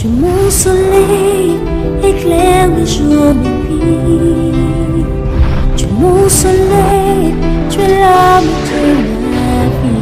Tu es mon soleil, éclaire mes jours, mes nuits. Tu es mon soleil, tu es l'âme de ma vie.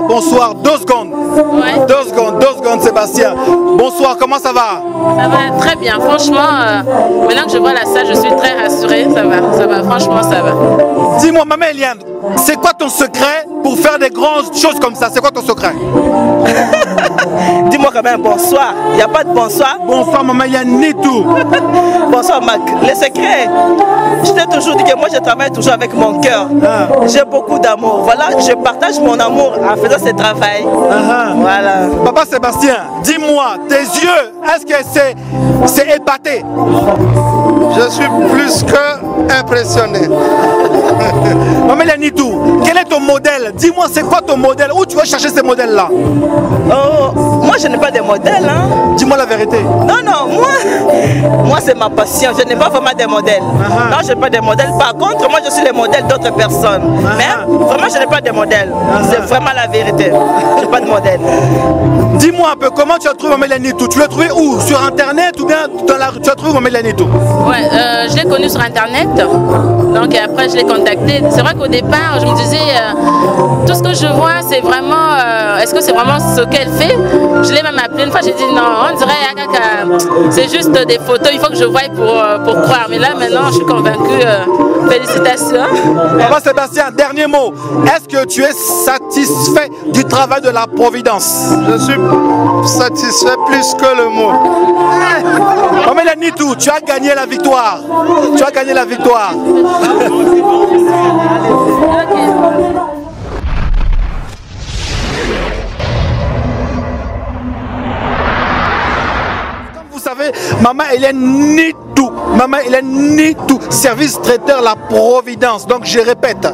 Bonsoir, 2 secondes. Ouais. 2 secondes, Sébastien. Bonsoir, comment ça va? Ça va très bien, franchement, maintenant que je vois la salle, je suis très rassurée, ça va, franchement ça va. Dis-moi, maman Eliane, c'est quoi ton secret pour faire des grandes choses comme ça? C'est quoi ton secret? Dis-moi quand même bonsoir, il n'y a pas de bonsoir. Bonsoir maman Eliane, ni tout. Bonsoir Mac, le secret, je t'ai toujours dit que moi je travaille toujours avec mon cœur. J'ai beaucoup d'amour, voilà, je partage mon amour en faisant ce travail. Voilà. Papa Sébastien, dis-moi, tes yeux, est-ce que c'est épaté? Je suis plus que impressionné. Maman Nitou, quel est ton modèle? Dis-moi, c'est quoi ton modèle? Où tu vas chercher ces modèles-là? Oh, moi je n'ai pas de modèle. Hein. Dis-moi la vérité. Non, moi c'est ma passion. Je n'ai pas vraiment de modèles. Non, je n'ai pas de modèles. Par contre, moi je suis le modèle d'autres personnes. Mais vraiment, je n'ai pas de modèle. C'est vraiment la vérité. Je n'ai pas de modèle. Dis-moi un peu, comment tu as trouvé Maman Nitou? Tu l'as trouvé où? Sur Internet ou bien dans la rue? Tu as trouvé Maman Nitou? Ouais, je l'ai connue sur Internet. Donc après, je l'ai contactée. C'est vrai qu'au départ, je me disais, tout ce que je vois, c'est vraiment, est-ce que c'est vraiment ce qu'elle fait? Je l'ai même appelée une fois, j'ai dit non, on dirait, c'est juste des photos, il faut que je voie pour croire. Mais là, maintenant, je suis convaincue. Félicitations. Papa Sébastien, dernier mot. Est-ce que tu es satisfait du travail de la Providence? Je suis satisfait plus que le mot. Maman Nitou, tu as gagné la victoire. Tu as gagné la victoire. Comme vous savez, Maman Hélène Nitou, service traiteur La Providence. Donc je répète,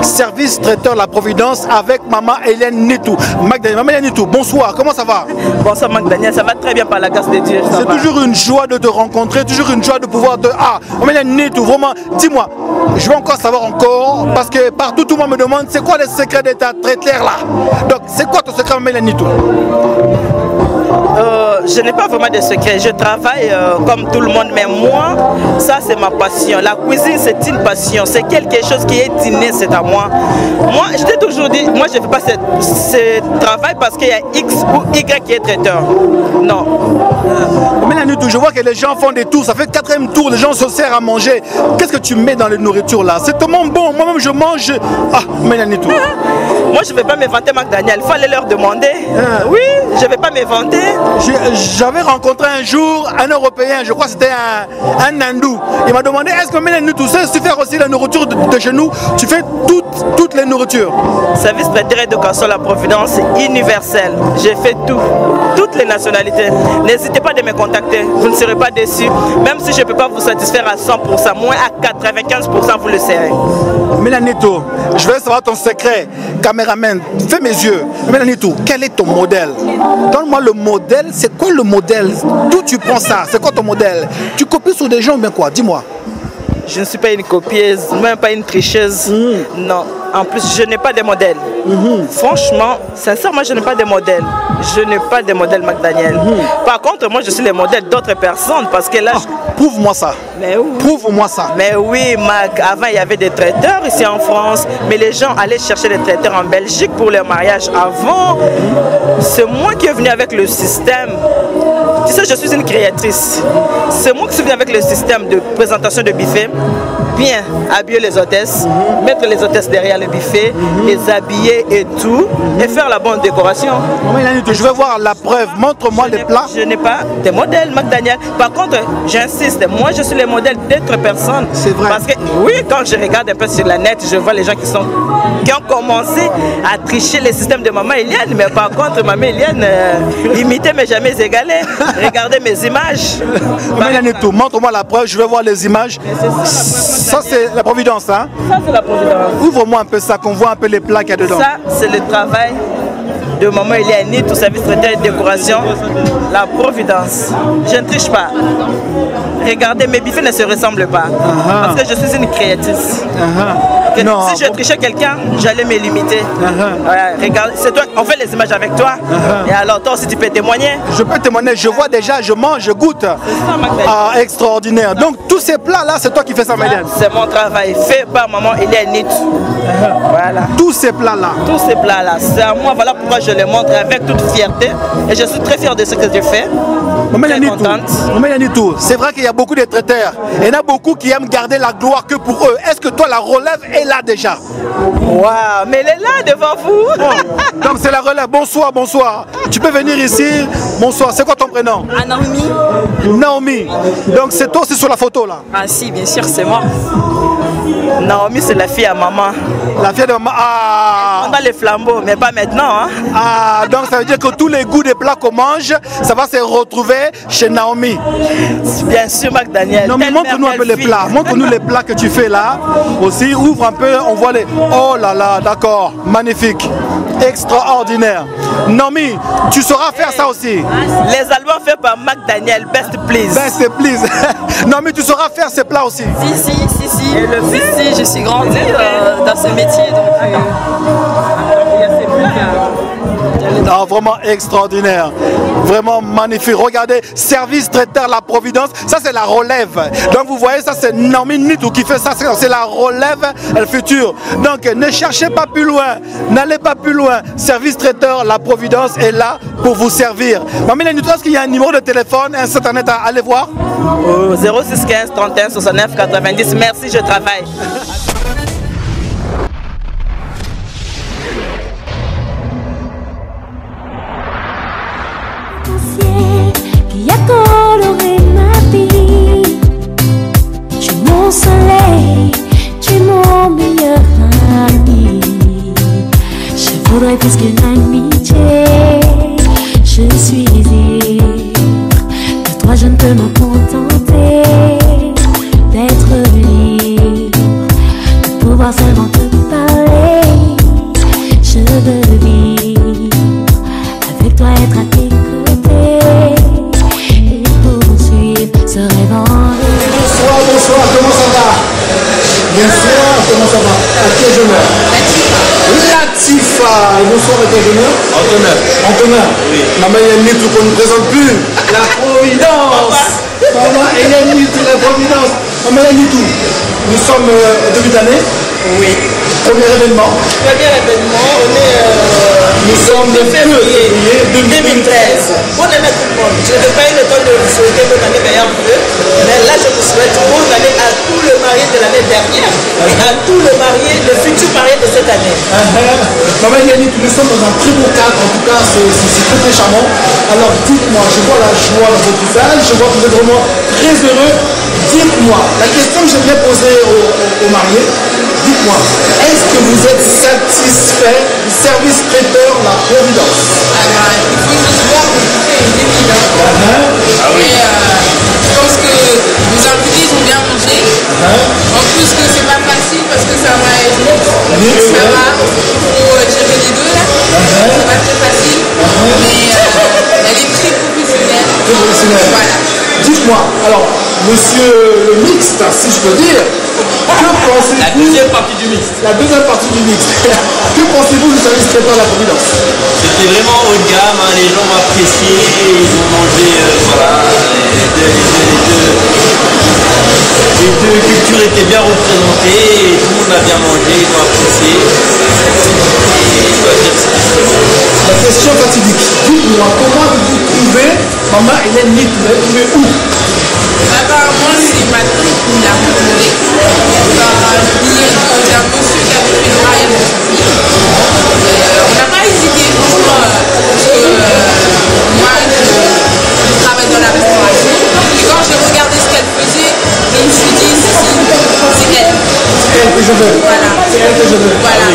service traiteur La Providence avec Maman Hélène Nitou. Maman Hélène Nitou, bonsoir, comment ça va? Bonsoir Mac Daniel, ça va très bien par la grâce de Dieu. C'est toujours une joie de te rencontrer, toujours une joie de pouvoir te... Maman Hélène Nitou, vraiment, dis-moi, je veux encore savoir parce que partout tout le monde me demande c'est quoi le secret de ta traiteur là? Donc c'est quoi ton secret Maman Hélène Nitou? Je n'ai pas vraiment de secret, je travaille comme tout le monde, mais moi, ça c'est ma passion. La cuisine c'est une passion, c'est quelque chose qui est inné, c'est à moi. Moi, je t'ai toujours dit, moi je ne fais pas ce travail parce qu'il y a X ou Y qui est traiteur. Non. Mais la nuit, je vois que les gens font des tours, ça fait 4e tour, les gens se servent à manger. Qu'est-ce que tu mets dans les nourritures là? C'est tellement bon, moi-même je mange. Mais la nuit, moi je ne vais pas me vanter, Mac Daniel, il fallait leur demander. Oui, je ne vais pas me vanter. J'avais rencontré un jour un Européen, je crois que c'était un hindou. Il m'a demandé est-ce que Mélanie, tu sais faire aussi la nourriture de chez nous? Tu fais toutes les nourritures. Service traiteur éducation la Providence universelle. J'ai fait toutes les nationalités. N'hésitez pas de me contacter, vous ne serez pas déçus. Même si je ne peux pas vous satisfaire à 100%, moins à 95%, vous le serez. Mélanie, je veux savoir ton secret. Caméraman, fais mes yeux. Mélanie, quel est ton modèle? Donne-moi le modèle. C'est quoi le modèle? D'où tu prends ça? C'est quoi ton modèle? Tu copies sur des gens ou bien quoi? Dis-moi. Je ne suis pas une copieuse, même pas une tricheuse. Non. En plus, je n'ai pas de modèle. Franchement, sincèrement, je n'ai pas de modèle. Je n'ai pas de modèle, McDaniel. Par contre, moi, je suis le modèle d'autres personnes parce que là... Prouve-moi ça. Mais oui. Prouve-moi ça. Mais oui, Mac. Avant, il y avait des traiteurs ici en France, mais les gens allaient chercher des traiteurs en Belgique pour leur mariage. Avant, c'est moi qui est venu avec le système. Tu sais, je suis une créatrice. C'est moi qui suis venu avec le système de présentation de buffet. Bien habiller les hôtesses, mettre les hôtesses derrière le buffet, les habiller et tout, et faire la bonne décoration. Je veux voir la preuve. Montre-moi les plats. Je n'ai pas de modèle, McDaniel. Par contre, j'insiste, moi je suis le modèle d'autres personnes. C'est vrai. Parce que oui, quand je regarde un peu sur la net, je vois les gens qui ont commencé à tricher les systèmes de Maman Eliane. Mais par contre, Maman Eliane, imiter mais jamais égaler. Regardez mes images. Montre-moi la preuve, je veux voir les images. Ça c'est la Providence, hein? Ça c'est la Providence. Ouvre-moi un peu ça, qu'on voit un peu les plats qu'il y a dedans. Ça c'est le travail de Maman Eliane, tout service traiteur et décoration, la Providence. Je ne triche pas. Regardez, mes buffets ne se ressemblent pas. Parce que je suis une créatrice. Non, si je trichais quelqu'un, j'allais me limiter. Regarde, c'est toi, on fait les images avec toi. Et alors toi aussi tu peux témoigner. Je peux témoigner, je vois déjà, je mange, je goûte. Extraordinaire. Donc tous ces plats là, c'est toi qui fais ça, Mélanie? C'est mon travail, fait par Maman Eliane. Voilà. Tous ces plats là. Tous ces plats là, c'est à moi, voilà pourquoi je les montre avec toute fierté. Et je suis très fier de ce que je fais. C'est vrai qu'il y a beaucoup de traiteurs. Il y en a beaucoup qui aiment garder la gloire que pour eux. Est-ce que toi la relève est là déjà? Waouh, mais elle est là devant vous. Donc c'est la relève. Bonsoir, bonsoir. Tu peux venir ici. Bonsoir. C'est quoi ton prénom? Naomi. Naomi. Donc c'est toi aussi sur la photo là? Ah si, bien sûr, c'est moi. Naomi, c'est la fille à maman. La fille de maman. Ah. On a les flambeaux, mais pas maintenant. Hein? Ah, donc ça veut dire que tous les goûts des plats qu'on mange, ça va se retrouver chez Naomi. Bien sûr, McDaniel. Non, mais montre-nous un peu les plats. Montre-nous les plats que tu fais là. Aussi, ouvre un peu, on voit les... Oh là là, d'accord. Magnifique. Extraordinaire. Naomi, tu sauras faire ça aussi. Les albums faits par McDaniel, Best Please. Best Please. Naomi, tu sauras faire ces plats aussi. Si. Si, je suis grandie dans ce métier. Donc, Ah, vraiment extraordinaire, vraiment magnifique. Regardez, service traiteur La Providence, ça c'est la relève. Donc vous voyez, ça c'est Naomi Nitou qui fait ça, c'est la relève future. Donc ne cherchez pas plus loin, n'allez pas plus loin. Service traiteur La Providence est là pour vous servir. Maman Nitou, est-ce qu'il y a un numéro de téléphone, un site internet à aller voir? 06 15 31 69 90. Merci, je travaille. Qui a coloré ma vie. Tu es mon soleil, tu es mon meilleur ami. Je voudrais plus que l'amitié. Je suis libre, de toi je ne peux m'en contenter. D'être libre, de pouvoir seulement te parler. Je veux vivre avec toi, être à tes côtés et poursuivre ce rêve en rêve. Bonsoir, comment ça va? Bien sûr, comment ça va? À quel honneur? Latifa. Bonsoir, à quel honneur? Antonin. Oui. Maman Eliane Nitou qu'on ne présente plus. La Providence. Maman Eliane Nitou, la Providence. Maman Eliane Nitou, nous sommes au début d'année. Oui. Premier événement. Premier événement, on est Nous sommes le février 2013. Bonne année à tout le monde. Je n'ai pas eu le temps de vous souhaiter bonne année meilleure vœu, mais là je vous souhaite bonne année à tous les mariés de l'année dernière et à tous les mariés, les futurs mariés de cette année. Maman Yannick, nous sommes dans un très beau cadre, en tout cas c'est très très charmant. Alors dites-moi, je vois la joie dans votre visage, je vois que vous êtes vraiment très heureux. Dites-moi, la question que j'aimerais poser aux mariés, dites-moi, est-ce que vous êtes satisfait du service traiteur La Providence? Alors, il faut juste voir que tout est évident. Et je pense que nos invités ils ont bien mangé. En plus que c'est pas facile parce que ça va être ça va, il faut gérer les deux là. C'est pas très facile. Mais elle est très professionnelle. Très professionnelle. Voilà. Dites-moi, alors, monsieur le mixte, si je peux dire, que pensez-vous? La deuxième partie du mix. La deuxième partie du mix. Que pensez-vous du service traiteur La Providence? C'était vraiment haut de gamme, hein, les gens ont apprécié, ils ont mangé, voilà, les deux cultures étaient bien représentées, et tout le monde a bien mangé, ils ont apprécié. Et je dois dire que c'était très bon. La question fatidique. Dites-moi, comment vous trouvez Maman Hélène Nitou? Vous l'avez trouvé où? Apparemment, c'est ma tante qui me l'a recommandé. C'est un monsieur qui avait fait le mariage de sa fille. On n'a pas hésité, franchement, parce que moi, je travaille dans la restauration. Et quand j'ai regardé ce qu'elle faisait, je me suis dit, c'est elle. C'est elle que je veux. Voilà. C'est elle que je veux. Voilà.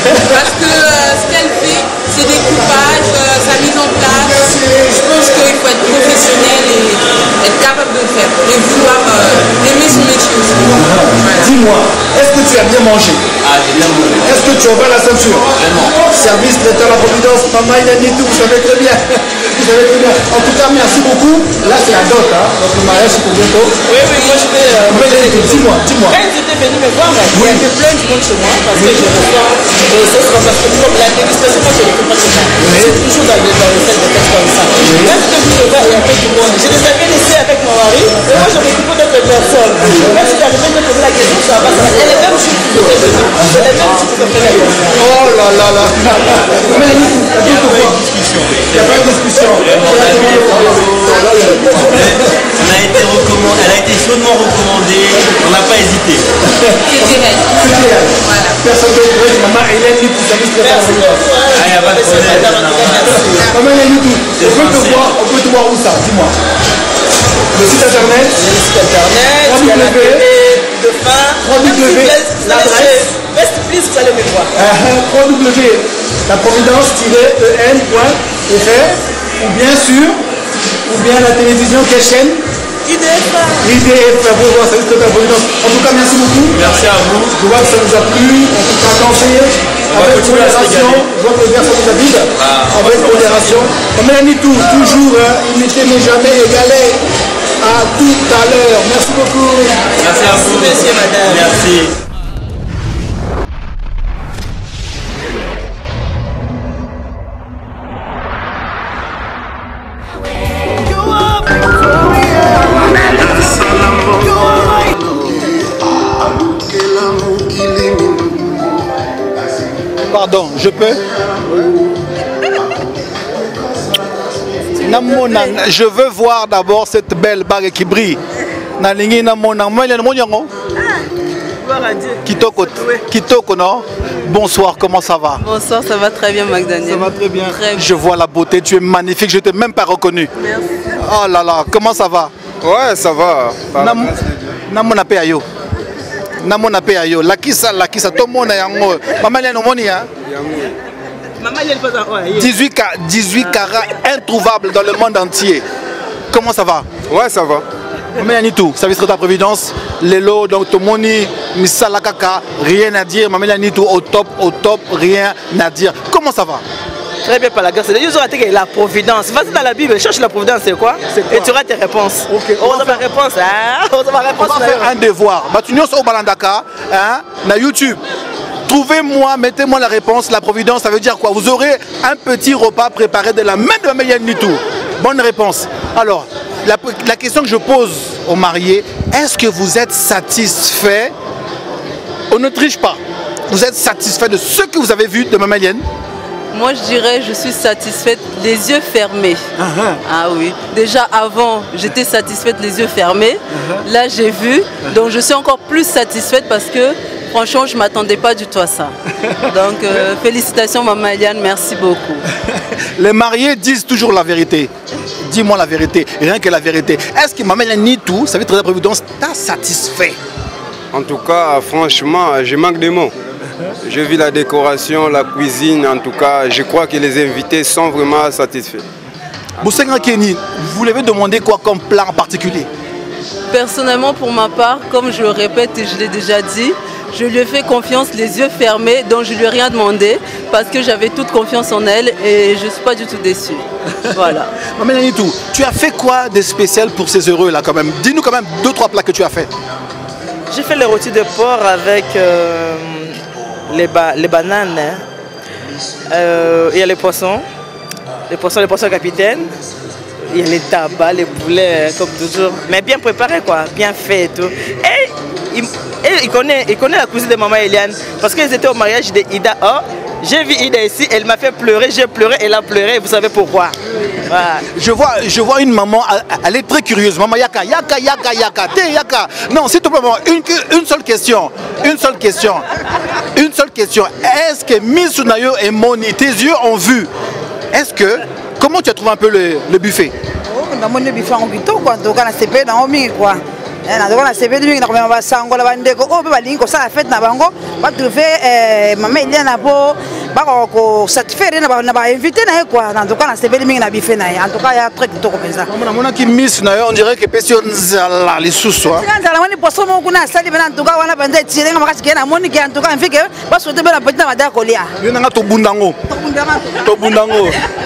Parce que ce qu'elle fait, c'est des coupages, sa mise en place. Je pense qu'il faut être professionnel et être capable de le faire. Et vouloir aimer son métier aussi. Voilà. Dis-moi, est-ce que tu as bien mangé? Ah, j'ai bien mangé. Est-ce que tu as ouvert la ceinture? Vraiment. Service traiteur La Providence, Maman Hélène Nitou, vous savez très bien. Vous savez très bien. En tout cas, merci beaucoup. Là, c'est la dot, hein. Notre mariage, c'est pour bientôt. Oui, moi je vais. Dis-moi. Quand ils étaient venus me voir, il y avait plein de monde chez moi parce que je reçois des sauces parce que comme la dégustation, moi je ne fais pas chez moi. C'est toujours dans le sel de tête comme ça. Quand ils étaient venus me voir, il y avait du monde. Je les avais laissés avec mon mari et moi je m'occupais d'autres personnes. Même si j'arrivais de poser la question, ça va. Et les mêmes jours qui étaient venus, c'est les mêmes jours qui se faisaient. Oh là là là. Mais il n'y a pas de discussion. Il n'y a pas de discussion. Elle a été chaudement recommandée, on n'a pas hésité. C'est direct. Voilà. Personne d'autre. Maman Hélène Nitou, service traiteur La Providence. Ah, il n'y a pas de problème. Maman Hélène Nitou, on peut te voir où ça? Dis-moi. Le site internet? Le site internet, il y a la télé de fin, l'adresse. Best please, vous allez me voir. www.laprovidence-en.fr ou bien la télévision, quelle chaîne? IDF. Vous voir service traiteur La Providence. En tout cas, merci beaucoup. Merci à vous. Je vois que ça nous a plu. En tout cas, danser avec modération. Je vois que le verre ça nous habite. Avec modération. Mais Nitou, toujours imité mais jamais égalé. À tout à l'heure. Merci beaucoup. Merci à vous. Merci, madame. Merci. Pardon, je peux? Je veux voir d'abord cette belle bague qui brille. Kitoko, non? Bonsoir, comment ça va? Bonsoir, ça va très bien, McDaniel. Ça va très bien. Très bien. Je vois la beauté, tu es magnifique, je ne t'ai même pas reconnu. Merci. Oh là là, comment ça va? Ouais, ça va. Namona pe ayo. Namona pe ayo. Lakisa, tout le monde est en haut. Maman, il y a un moni, hein? 18 carats introuvables dans le monde entier. Comment ça va? Ouais, ça va. Maman Nitou, service traiteur Providence, Lelo, donc Tomoni, Misala Kaka, rien à dire. Maman Nitou, au top, rien à dire. Comment ça va? Très bien par la grâce. Ils ont raté la providence. Vas-y dans la Bible, cherche la providence, c'est quoi? Et tu auras tes réponses. Ok. On va faire réponse. On va faire un devoir. Batunios au Balandaka, hein, na YouTube. Trouvez-moi, mettez-moi la réponse. La providence, ça veut dire quoi? Vous aurez un petit repas préparé de la main de Maman Nitou. Bonne réponse. Alors, la question que je pose aux mariés, est-ce que vous êtes satisfait? On ne triche pas. Vous êtes satisfait de ce que vous avez vu de Maman Hélène? Moi, je dirais, je suis satisfaite les yeux fermés. Ah oui. Déjà avant, j'étais satisfaite les yeux fermés. Là, j'ai vu. Donc, je suis encore plus satisfaite parce que, franchement, je ne m'attendais pas du tout à ça. Donc, félicitations, Maman Eliane. Merci beaucoup. Les mariés disent toujours la vérité. Dis-moi la vérité, rien que la vérité. Est-ce que Maman Eliane nie tout, ça veut très prévidence, t'as satisfait? En tout cas, franchement, je manque de mots. Je vis la décoration, la cuisine, en tout cas, je crois que les invités sont vraiment satisfaits. Boussenga Kenny, vous lui avez demandé quoi comme plat en particulier? Personnellement, pour ma part, comme je le répète et je l'ai déjà dit, je lui ai fait confiance les yeux fermés, donc je ne lui ai rien demandé parce que j'avais toute confiance en elle et je ne suis pas du tout déçue. Voilà. Maman Eliane, tu as fait quoi de spécial pour ces heureux là quand même? Dis-nous quand même 2-3 plats que tu as fait. J'ai fait les rôtis de porc avec les bananes. Il y a les poissons capitaine. Il y a les tabacs, les poulets, comme toujours. Mais bien préparé, quoi, bien fait et tout. Et il connaît la cuisine de Maman Eliane. Parce qu'ils étaient au mariage d'Ida. Oh, j'ai vu Ida ici, elle m'a fait pleurer, j'ai pleuré, elle a pleuré, vous savez pourquoi. Voilà. Je vois une maman, elle est très curieuse. Maman Yaka, non, s'il te plaît, maman, une seule question. Est-ce que Miss Nayo et Moni, tes yeux ont vu? Comment tu as trouvé un peu le buffet? Le buffet en guito, quoi. Donc, on a CP dans le quoi. On a CP de on a sango la bande ko o ba linko ça fait na bango ba trouver Maman Eliane na bo ba ko satisfaire na ba inviter na quoi. En tout cas, on a CP de na buffet na. En tout cas, il y a très tout comme ça. Maman qui Miss Nayo, on dirait que personne zala les sous-soi. Zala moni poso mo kuna sali bana en tout cas on a bande tirer na makasi na moni ki en tout cas en fait que ba souhaiter bana petit na mada kolia. Yo na to bundango.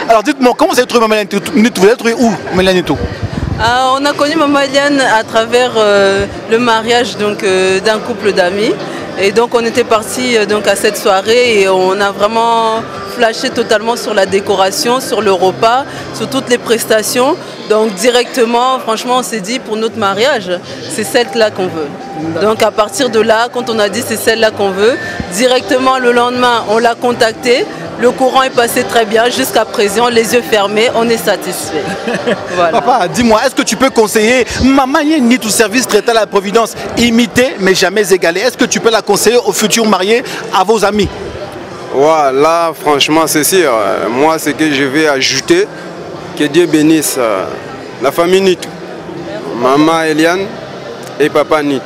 Alors dites-moi, comment vous avez trouvé Maman Eliane? Vous avez trouvé où Maman Eliane? On a connu Maman Eliane à travers le mariage d'un couple d'amis. Et donc on était partis à cette soirée et on a vraiment flashé totalement sur la décoration, sur le repas, sur toutes les prestations. Donc directement, franchement, on s'est dit pour notre mariage, c'est celle-là qu'on veut. Donc à partir de là, quand on a dit c'est celle-là qu'on veut, directement le lendemain, on l'a contactée. Le courant est passé très bien jusqu'à présent, les yeux fermés, on est satisfait. Voilà. Papa, dis-moi, est-ce que tu peux conseiller Maman Eliane tout service traitant la Providence, imiter mais jamais égalé? Est-ce que tu peux la conseiller aux futurs mariés, à vos amis? Ouais, là, franchement, c'est sûr. Moi, ce que je vais ajouter, que Dieu bénisse la famille Nitou, Maman Eliane et Papa Nitou.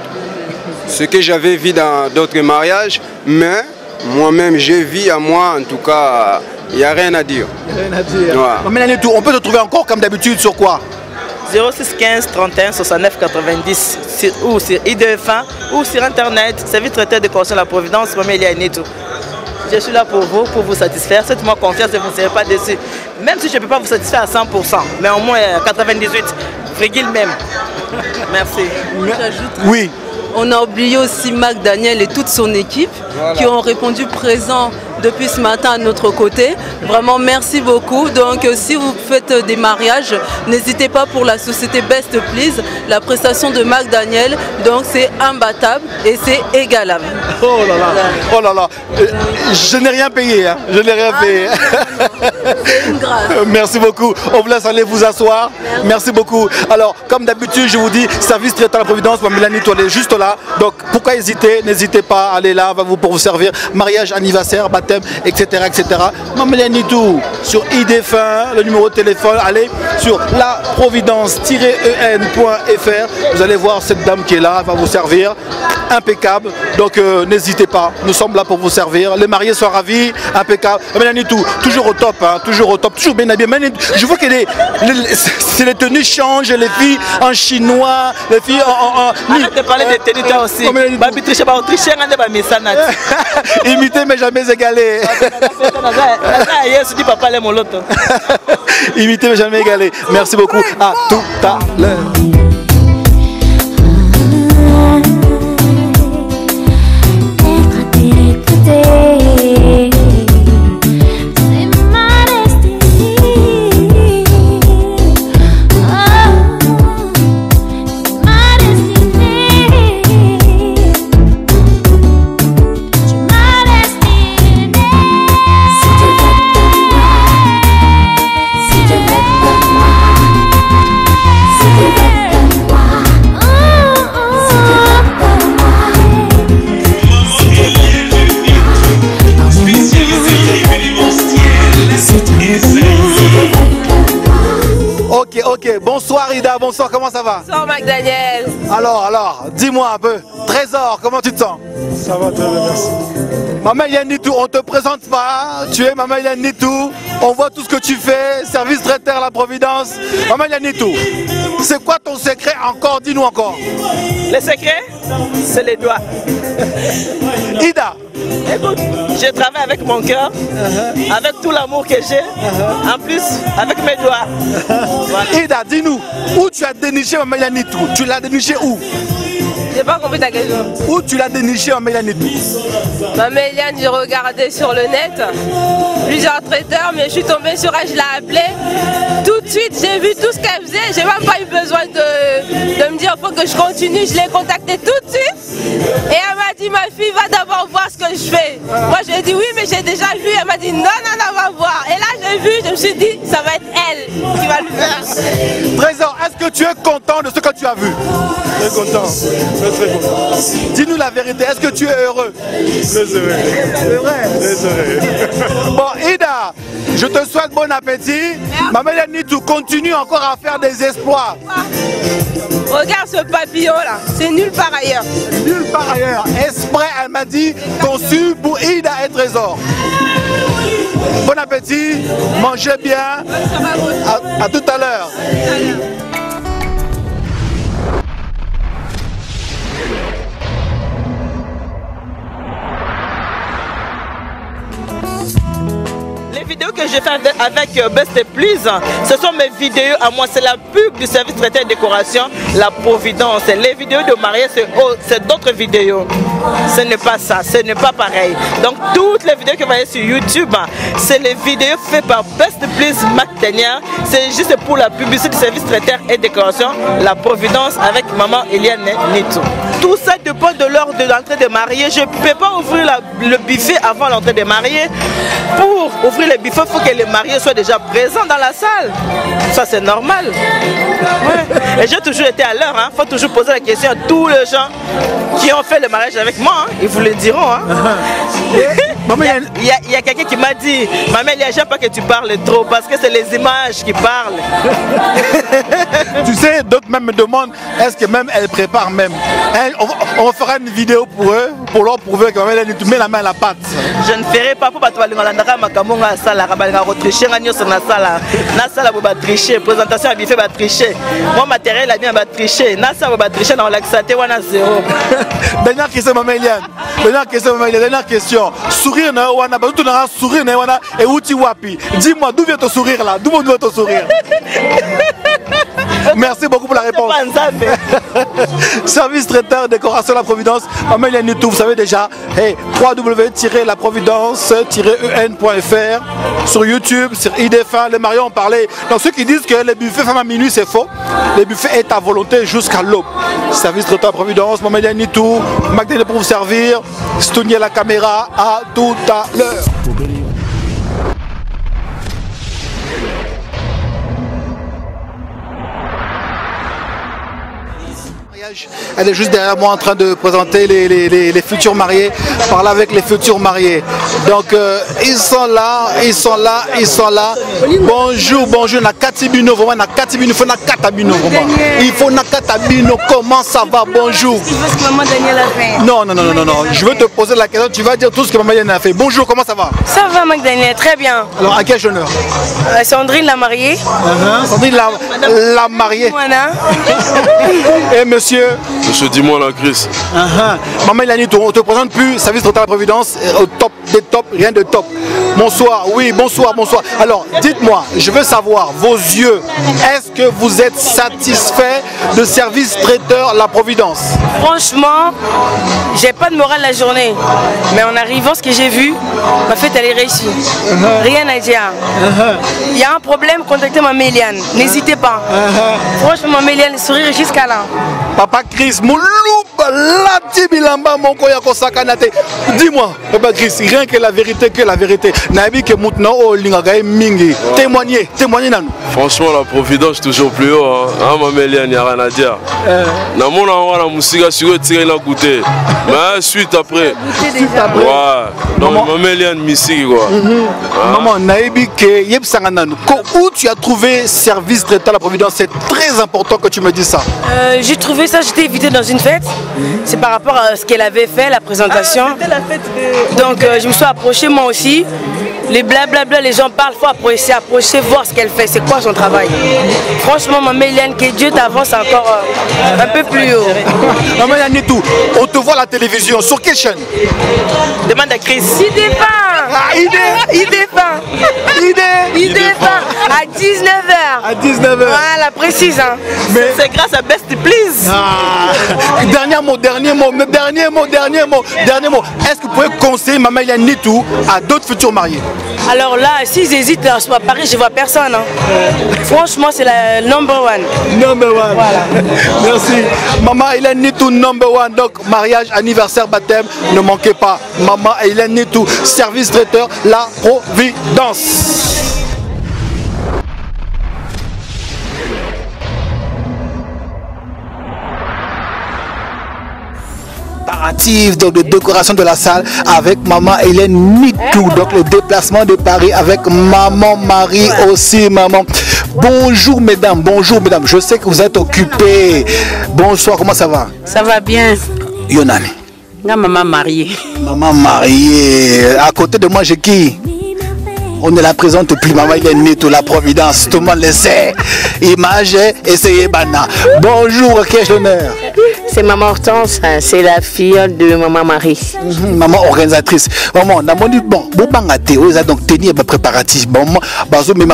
Ce que j'avais vu dans d'autres mariages, mais moi-même, j'ai vu à moi, en tout cas, il n'y a rien à dire. Rien à dire. Ouais. Maman Eliane, on peut te trouver encore comme d'habitude sur quoi? 06 15 31 69 90 ou sur IDF1 ou sur internet, service traiteur de décoration de la Providence, Maman Eliane tout. Je suis là pour vous satisfaire. Faites-moi confiance et vous ne serez pas déçus. Même si je ne peux pas vous satisfaire à 100%, mais au moins 98, frigile même. Merci. Oui. On a oublié aussi Mac Daniel et toute son équipe qui ont répondu présent depuis ce matin à notre côté. Vraiment, merci beaucoup. Donc, si vous faites des mariages, n'hésitez pas pour la société Best Please. La prestation de Mac Daniel, donc c'est imbattable et c'est égalable. Oh là là, oh là là. Je n'ai rien payé, hein. Je n'ai rien payé. C'est une grâce. Merci beaucoup. On vous laisse aller vous asseoir. Merci beaucoup. Alors, comme d'habitude, je vous dis, service traitant la Providence, Maman Eliane, elle est juste là. Donc, pourquoi hésiter? N'hésitez pas à aller là, pour vous servir. Mariage, anniversaire, baptême, etc. Maman Eliane sur IDF1, le numéro de téléphone, allez sur laprovidence-en.fr. Vous allez voir cette dame qui est là, elle va vous servir. Impeccable. Donc, n'hésitez pas. Nous sommes là pour vous servir. Les mariés sont ravis. Impeccable. Maman Eliane toujours au top, hein, toujours au top, toujours bien habillé. Je vois que les tenues changent, les filles en chinois, les filles en arrête de parler de tenues toi aussi. Imiter mais jamais égalé. Imiter mais jamais égalé. Merci beaucoup. À tout à l'heure. ok. Bonsoir Ida, bonsoir, comment ça va? Bonsoir Mac-Daniel. Alors, dis-moi un peu. Trésor, comment tu te sens? Ça va très bien, merci. Maman Eliane Nitou, on te présente pas. Tu es Maman Eliane Nitou. On voit tout ce que tu fais. Service traiteur La Providence. Maman Eliane Nitou, c'est quoi ton secret encore? Dis-nous encore. Le secret, c'est les doigts. Ida. Écoute, je travaille avec mon cœur, avec tout l'amour que j'ai, en plus avec mes doigts. Voilà. Ida, dis-nous, où tu as déniché Maman Eliane Nitou? Tu l'as déniché où? J'ai pas compris ta question. Où tu l'as déniché Maman Eliane Nitou? Maman Eliane, j'ai regardé sur le net plusieurs traiteurs, mais je suis tombée sur elle, je l'ai appelée. Tout de suite, j'ai vu tout ce qu'elle faisait. J'ai même pas eu besoin de me dire, il faut que je continue. Je l'ai contactée tout de suite. Et elle m'a dit, ma fille, va d'abord voir ce que je fais. Moi, je lui ai dit oui, mais j'ai déjà vu. Elle m'a dit, non, va voir. Et là, j'ai vu, je me suis dit, ça va être elle qui va le faire. Trésor, est-ce que tu es content de ce que tu as vu? Très content. Très content. Dis-nous la vérité, est-ce que tu es heureux? Très heureux. C'est vrai? Très heureux. Bon, Ida, je te souhaite bon appétit. Maman Eliane Nitou continue encore à faire des exploits. Regarde ce papillon là, c'est nulle part ailleurs. Nulle part ailleurs. Exprès, elle m'a dit, conçu pour Ida et Trésor. Bon appétit, mangez bien. À tout à l'heure. Les vidéos que j'ai fait avec Best et Please, ce sont mes vidéos à moi, c'est la pub du service traiteur et décoration La Providence. Les vidéos de mariage, c'est d'autres vidéos. Ce n'est pas ça, ce n'est pas pareil. Donc toutes les vidéos que vous voyez sur YouTube, c'est les vidéos faites par Best et Please Mac-Daniel. C'est juste pour la publicité du service traiteur et décoration La Providence avec Maman Eliane Nitou. Tout ça dépend de l'heure de l'entrée des mariés. Je ne peux pas ouvrir le buffet avant l'entrée des mariés. Pour ouvrir le buffet, il faut que les mariés soient déjà présents dans la salle. Ça, c'est normal. Ouais. Et j'ai toujours été à l'heure. Il faut toujours poser la question à tous les gens qui ont fait le mariage avec moi. Ils vous le diront. Il y a quelqu'un qui m'a dit, maman, il n'y a jamais pas que tu parles trop parce que c'est les images qui parlent. Tu sais, d'autres même me demandent, est-ce que même elle prépare même. On fera une vidéo pour eux, pour leur prouver que maman elle met la main à la pâte. Je ne ferai pas pour tricher. Présentation à buffet va tricher. Moi matériel a bien va tricher. Nasa va tricher dans l'accès wana zéro. Dernière question maman Eliane. Dernière question. Sourire na wana ba tout na sourire na wana et uti wapi. Dis-moi d'où vient ton sourire là? D'où vient ton sourire? Merci beaucoup pour la réponse. Service traiteur décoration La Providence. Maman Eliane Nitou, vous savez déjà. Hey, www.laprovidence-en.fr sur YouTube, sur IDF1. Les mariés ont parlé. Donc ceux qui disent que les buffets ferment à minuit, c'est faux. Les buffets est à volonté jusqu'à l'aube. Service traiteur La Providence, Maman Eliane Nitou, Mac-Daniel pour vous servir. Stounier la caméra. À tout à l'heure. Elle est juste derrière moi en train de présenter les futurs mariés, parler avec les futurs mariés. Donc ils sont là. Bonjour, Nakatibino, vraiment Nakatibino, il faut Nakatabino, vraiment. Il faut Nakatabino, comment ça va, bonjour. C'est ce que maman Daniel a fait. Non, je veux te poser la question, tu vas dire tout ce que maman Daniel a fait. Bonjour, comment ça va? Ça va Mac-Daniel, très bien. Alors à quel honneur? Sandrine la mariée. Sandrine la mariée. Et monsieur? Monsieur, dis-moi la Chris. Maman Eliane Nitou, on ne te présente plus, service traiteur La Providence, au top des tops, rien de top. Bonsoir, oui, bonsoir. Alors, dites-moi, je veux savoir, vos yeux, est-ce que vous êtes satisfait de service traiteur La Providence? Franchement, j'ai pas de morale la journée. Mais en arrivant, ce que j'ai vu, ma fête elle est réussie. Rien à dire. Il y a un problème, contactez Maman Eliane. N'hésitez pas. Franchement, Maman Eliane, sourire jusqu'à là. Papa Chris, dis-moi, Papa Chris, rien rien que la vérité, que la vérité. Nabi que maintenant oh lingaga mingi. Témoignez nanou. Franchement la providence toujours plus haut hein. Maman Eliane y a rien à dire. Na mon on la musique sur tirer la goûter. Mais suite après. Ouais. Donc Maman Eliane musique quoi. Maman Nabi que yeb sanga nanou. Où tu as trouvé service traitant la providence? C'est très important que tu me dises ça. J'ai trouvé ça, j'étais invitée dans une fête. C'est par rapport à ce qu'elle avait fait, la présentation. La fête Donc je me suis approchée moi aussi. Les blablabla, les gens parlent, il faut approcher, voir ce qu'elle fait, c'est quoi son travail. Franchement, Maman Eliane, que Dieu t'avance encore un peu plus haut. Maman Eliane tout, on te voit à la télévision, sur quelle chaîne? Demande à Chris. Il défend à 19h. À 19h. Voilà, précise. Hein. C'est grâce à Best Please. Dernier mot. Est-ce que vous pouvez conseiller Maman Eliane Nitou à d'autres futurs mariés? Alors là, s'ils hésitent à Paris, je vois personne. Hein. Franchement, c'est la number one. Voilà. Merci. Maman Eliane Nitou, number one. Donc, mariage, anniversaire, baptême, ne manquez pas. Maman Eliane Nitou, service traiteur, la providence. Donc de décoration de la salle avec Maman Eliane Nitou, donc le déplacement de Paris avec Maman Marie aussi. Maman, bonjour mesdames, je sais que vous êtes occupées. Bonsoir, comment ça va? Ça va bien. Yonani. Maman mariée. Maman mariée. À côté de moi, j'ai qui? On ne la présente plus, Maman Eliane Nitou, la providence, tout le monde le sait. Image, essayez Bana. Bonjour, qui est l'honneur? C'est Maman Hortense, c'est la fille de Maman Marie. Maman organisatrice. Maman, on a dit bon, bangate, on a donc tenu un préparatif. Bon, bazo mais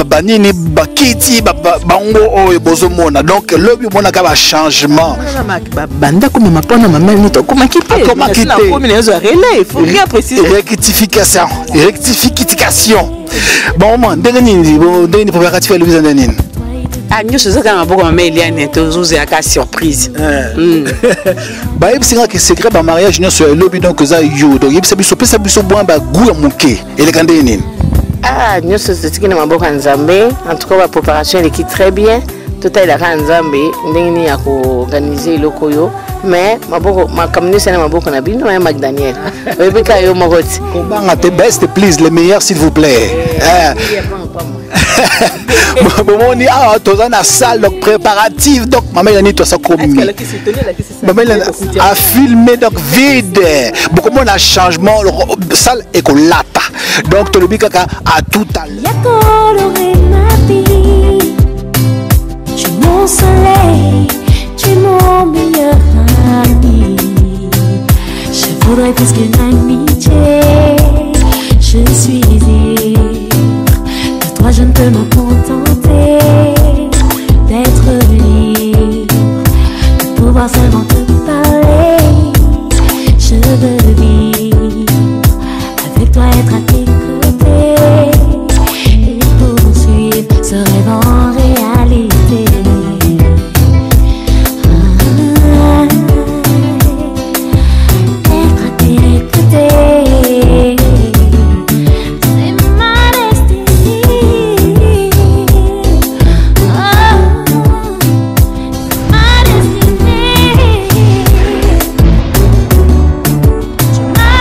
banini bakiti bango bozo mona. Donc le but mona ka changement. Banda comme Maman pona Maman Nitou, comment quitter? Comment quitter? Il faut bien préciser. Rectification. Bon, maman, dernier préparatif à Louise Andanine. Ah, nous sommes beaucoup Maman Eliane, toujours à surprise. Bah, c'est vrai que c'est secret mariage nous sur le lobby donc ça you donc il s'est bien bon ba goût manqué et les candidats. Ah, nous sommes ce qui n'a pas Nzambe. En tout cas, la préparation est très bien. Tout est là Nzambe, ndengini ya organiser le koyo. Mais ma communauté c'est ma beaucoup na bino ya Magdaniel. Rebecca yo mogoti. Comment te best please le meilleur s'il vous plaît. Bon on est dans la salle donc préparative donc Maman Eliane Nitou ça comme Maman Eliane a filmé donc vide. Beaucoup de a changement salle et colata. Donc to le bikaka à tout à l'heure. Tu es mon soleil, tu es mon meilleur ami. Je voudrais plus qu'une amitié. Je suis libre. De toi je ne peux m'en contenter. D'être libre, de pouvoir seulement te parler. Je veux vivre avec toi, être à tes côtés et poursuivre ce rêve en réalité. Être à tes côtés, c'est ma destinée. Ma destinée. Tu m'as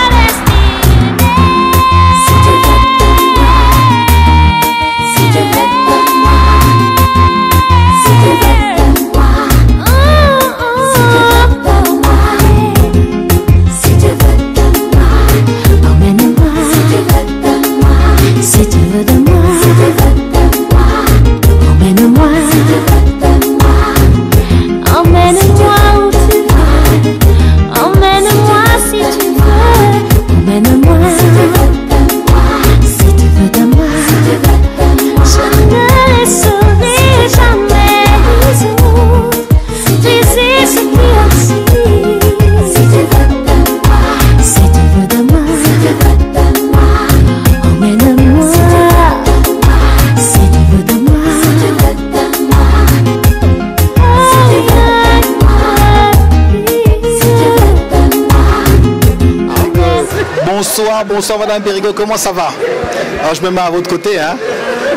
bonsoir Madame Périgo, comment ça va? Alors je me mets à votre côté, hein.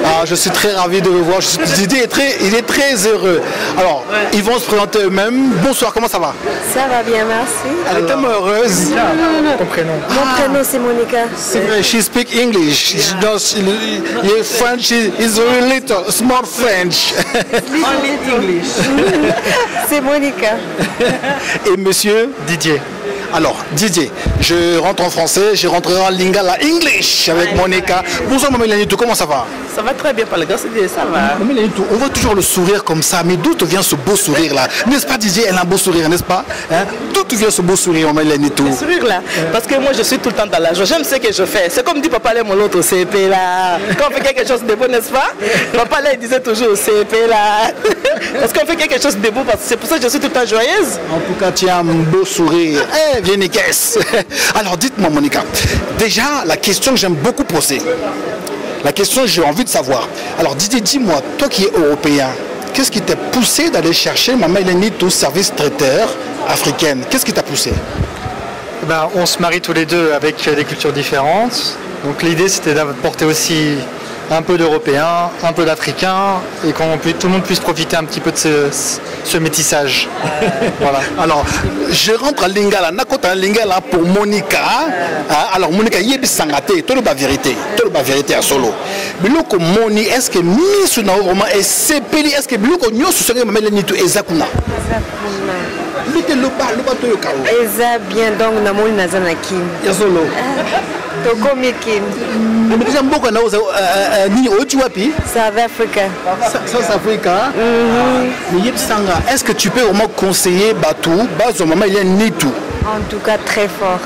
Alors, je suis très ravi de vous voir. Didier il est très heureux. Alors, ils vont se présenter eux-mêmes. Bonsoir, comment ça va? Ça va bien, merci. Elle est tellement heureuse. Ton prénom? Mon prénom c'est Monica. C'est vrai, she speaks English. French is very little, small French. Only English. C'est Monica. Et monsieur Didier. Alors, Didier, je rentre en français, je rentrerai en lingala English avec Monica. Bonsoir Maman Lanitou, comment ça va? Ça va très bien, par le gars, ça va. Maman Lanitou, on voit toujours le sourire comme ça, mais d'où te vient ce beau sourire là? N'est-ce pas Didier? Elle a un beau sourire, n'est-ce pas? Hein? D'où te vient ce beau sourire, Maman Lanitou? Le sourire là, parce que moi je suis tout le temps dans la joie, j'aime ce que je fais. C'est comme dit papa là, mon autre au CP là. Quand on fait quelque chose de beau, n'est-ce pas? Papa là, il disait toujours au CP là. Parce qu'on fait quelque chose de beau, c'est pour ça que je suis tout le temps joyeuse. En tout cas, tu as un beau sourire. Eh, viens Nicaise. Alors dites-moi Monica, déjà la question que j'aime beaucoup poser, la question que j'ai envie de savoir. Alors Didier, dis-moi, toi qui es européen, qu'est-ce qui t'a poussé d'aller chercher Maman Lanitou service traiteur africaine? Qu'est-ce qui t'a poussé? Ben, on se marie tous les deux avec des cultures différentes. Donc l'idée c'était d'apporter aussi un peu d'européens, un peu d'africains et tout le monde puisse profiter un petit peu de ce métissage. Voilà. Alors, je rentre à Lingala, nakota Lingala pour Monica. Alors Monica, il y a sangate, tout le bas vérité à solo. Biloko Moni, est-ce que Misu na Roma et Sepeli, est-ce que Biloko Nyo se serait Maman Lanitou ezakuna? Eza bien donc na moni nazana kim. Ya solo. Tokomi kim. Mbona mboka na ni ochi wapi? South Africa. South Africa. Est-ce que tu peux vraiment conseiller Batou, Bazo Maman Lanitou? En tout cas très fort.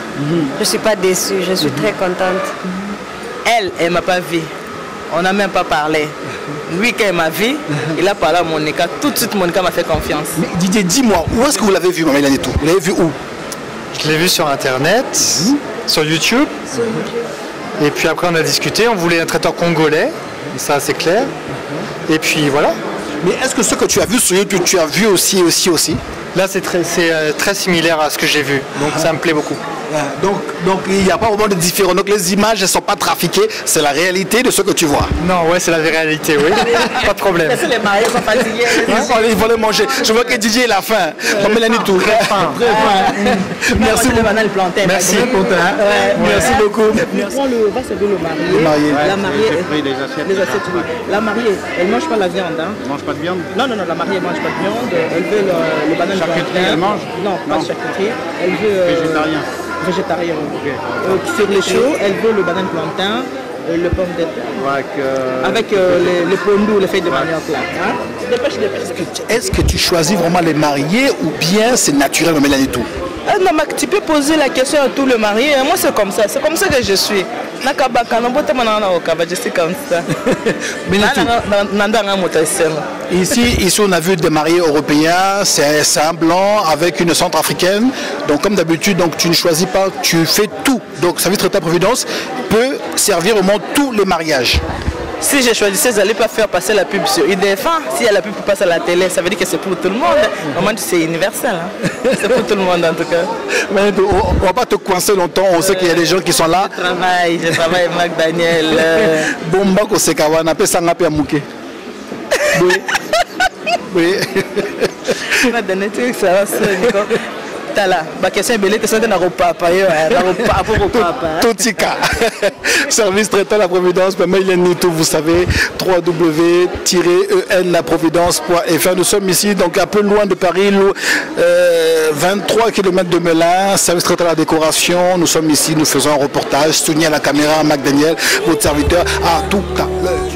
Je suis pas déçue, je suis très contente. Elle m'a pas vu. On n'a même pas parlé. Lui, quand il m'a vu, il a parlé à Monica. Tout de suite, Monica m'a fait confiance. Mais Didier, dis-moi, où est-ce que vous l'avez vu, Maman Lanitou? Vous l'avez vu où? Je l'ai vu sur Internet, sur YouTube. Et puis après, on a discuté. On voulait un traiteur congolais. Ça, c'est clair. Et puis voilà. Mais est-ce que ce que tu as vu sur YouTube, tu as vu aussi? Là, c'est très similaire à ce que j'ai vu. Donc, ça me plaît beaucoup. Donc il n'y a pas vraiment de différence. Donc les images ne sont pas trafiquées, c'est la réalité de ce que tu vois. Non, ouais, c'est la réalité, oui. Pas de problème. Est-ce que les mariés sont fatigués? Ils vont les manger. Je vois que Didier il a faim. Comme Lanitou. Très faim. Merci beaucoup. Merci. Merci beaucoup. On le va servir le marié. La mariée. Les assiettes, oui. La mariée, elle ne mange pas la viande. Hein? Elle ne mange pas de viande? Non, la mariée ne mange pas de viande. Elle veut le banane. Charcuterie, elle mange? Non, pas de charcuterie. Elle veut. Végétarien. Okay. Sur les chauds, elle veut le banane plantain, le pomme de terre. Avec les pondous, les feuilles de manioc là. Hein? Dépêche. Est-ce que tu choisis vraiment les mariés ou bien c'est naturel, Maman Lanitou? Non, mais tu peux poser la question à tout le marié. Moi, c'est comme ça que je suis. Je suis comme ça. Ici, on a vu des mariés européens, c'est un blanc avec une centrafricaine. Donc, comme d'habitude, tu ne choisis pas, tu fais tout. Donc, Service Traiteur Providence peut servir au monde tous les mariages. Si je choisissais, je n'allais pas faire passer la pub sur IDF1. Si la pub passe à la télé, ça veut dire que c'est pour tout le monde. Au moins, c'est universel. Hein. C'est pour tout le monde en tout cas. Mais on ne va pas te coincer longtemps. On sait qu'il y a des gens qui sont là. Je travaille avec Daniel. Bomba Kosekawa, n'a pas ça, n'a pas mouké. Oui. Oui. Ça va, Tala, ma question est belle, que ça n'a pas Totika. Service traiteur la Providence, Maman Lanitou, vous savez, www-en-laprovidence.fr. Nous sommes ici, donc un peu loin de Paris, 23 km de Melun, service traiteur la décoration. Nous sommes ici, nous faisons un reportage, souligné à la caméra, Mac Daniel, votre serviteur, à tout à l'heure.